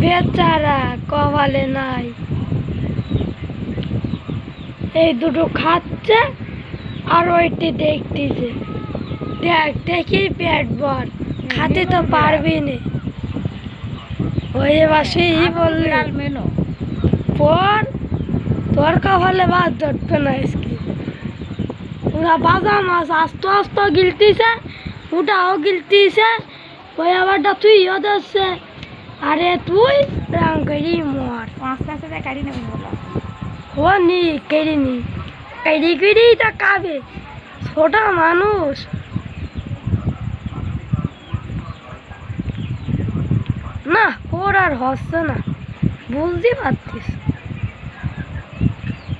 বেচারা কপালে নাই, এই দুটো খাচ্ছে আর ওইটি দেখতেছে। দেখ দেখি পেট ভর, খাতে তো পারবি না। ওই এবার সেই বললি পর তোর কপালে ভাত ধরবে না। আজকে ওরা বাজা মাছ আস্তে আস্তে গিলতিছে, ওটাও গিলতিছে, ওই আবারটা তুইও ধরছে। আরে তুই রাম করি মর কাটি নেব ও নি কেড়ি নি কেড়ি কেড়ি তা কাবে ছোট মানুষ। না ওর আর হচ্ছে না, বুঝতে পারতিস।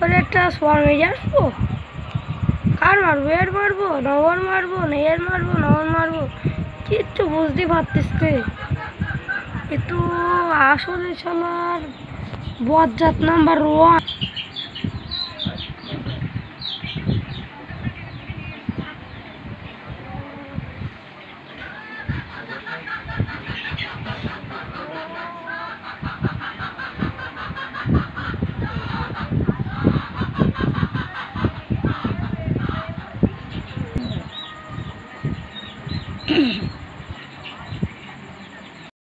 ওর একটা স্বর্ণে আসবো, কার মারবো, এর মারবো না ওর মারবো না এর মারবো না ওর মারবো, কিচ্ছু বুঝতে পারতিস তুই। কিন্তু আসলে শালার বজ্জাত নাম্বার 1।